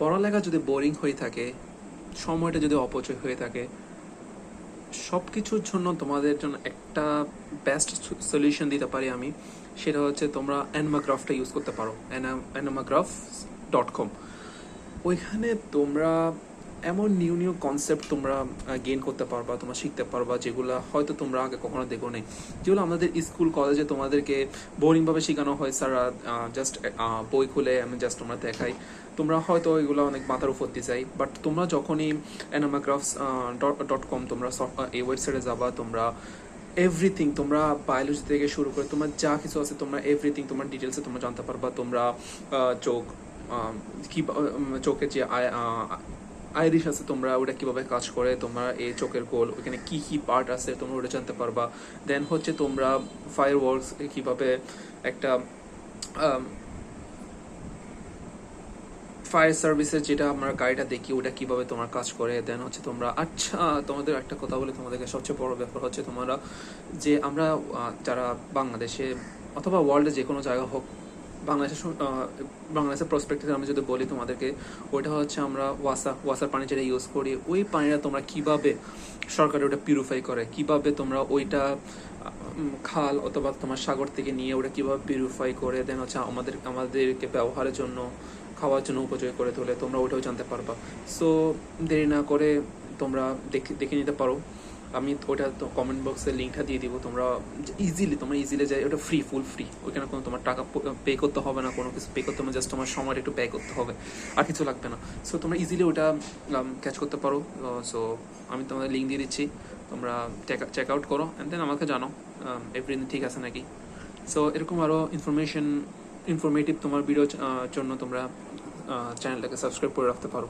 পড়ালেখা যদি বোরিং হয়ে থাকে, সময়টা যদি অপচয় হয়ে থাকে, সব কিছুর জন্য তোমাদের জন্য একটা বেস্ট সলিউশন দিতে পারি আমি। সেটা হচ্ছে তোমরা অ্যানমাগ্রাফটা ইউজ করতে পারো, animagraph.com। ওইখানে তোমরা এমন নিউ নিউ কনসেপ্ট তোমরা গেইন করতে পারবা, তোমরা শিখতে পারবা, যেগুলো হয়তো তোমরা আগে কখনো দেখো নেই, যেগুলো আমাদের স্কুল কলেজে তোমাদেরকে বোরিংভাবে শেখানো হয়। স্যাররা জাস্ট বই খুলে আমি জাস্ট তোমরা দেখাই, তোমরা হয়তো এগুলো অনেক মাথার উপর দিয়ে যাই। বাট তোমরা যখনই animagraphs.com তোমরা এই ওয়েবসাইটে যাবা, তোমরা এভরিথিং, তোমরা বায়োলজি থেকে শুরু করে তোমার যা কিছু আছে তোমরা এভরিথিং তোমার ডিটেলসে তোমরা জানতে পারবা। তোমরা চোখ, কি চোখের যে আইরিশ আছে তোমরা ওটা কিভাবে কাজ করে, তোমরা এই চোখের গোল ওইখানে কি কি পার্ট আছে তোমরা ওটা জানতে পারবা। দেন হচ্ছে তোমরা ফায়ার ওয়ার্কস কিভাবে একটা ফায়ার সার্ভিসের যেটা আমরা গাড়িটা দেখি ওটা কিভাবে তোমার কাজ করে। দেন হচ্ছে তোমরা, আচ্ছা তোমাদের একটা কথা বলে তোমাদেরকে, সবচেয়ে বড় ব্যাপার হচ্ছে তোমরা যে আমরা যারা বাংলাদেশে অথবা ওয়ার্ল্ডে যে কোনো জায়গা হোক, বাংলাদেশের প্রসপেক্টিভে আমি যদি বলি তোমাদেরকে, ওইটা হচ্ছে আমরা ওয়াসার পানি যেটা ইউজ করি, ওই পানিটা তোমরা কিভাবে সরকার ওটা পিউরিফাই করে, কিভাবে তোমরা ওইটা খাল অথবা তোমার সাগর থেকে নিয়ে ওটা কিভাবে পিউরিফাই করে দেন হচ্ছে আমাদেরকে ব্যবহারের জন্য, খাওয়ার জন্য উপযোগী করে তোলে, তোমরা ওইটাও জানতে পারবা। সো দেরি না করে তোমরা দেখে নিতে পারো। আমি ওটা তো কমেন্ট বক্সে লিঙ্কটা দিয়ে দিব, তোমরা ইজিলি যাই, ওটা ফুল ফ্রি। ওইখানে কোনো তোমার টাকা পে করতে হবে না, কোনো কিছু পে করতে হবে, জাস্ট তোমার সময় একটু পে করতে হবে, আর কিছু লাগবে না। সো তোমরা ইজিলি ওটা ক্যাচ করতে পারো। সো আমি তোমাদের লিঙ্ক দিয়ে দিচ্ছি, তোমরা চেক আউট করো অ্যান্ড দেন আমাকে জানো এভরিথিং ঠিক আছে নাকি। সো এরকম আরও ইনফরমেটিভ তোমার ভিডিওর জন্য তোমরা চ্যানেলটাকে সাবস্ক্রাইব করে রাখতে পারো।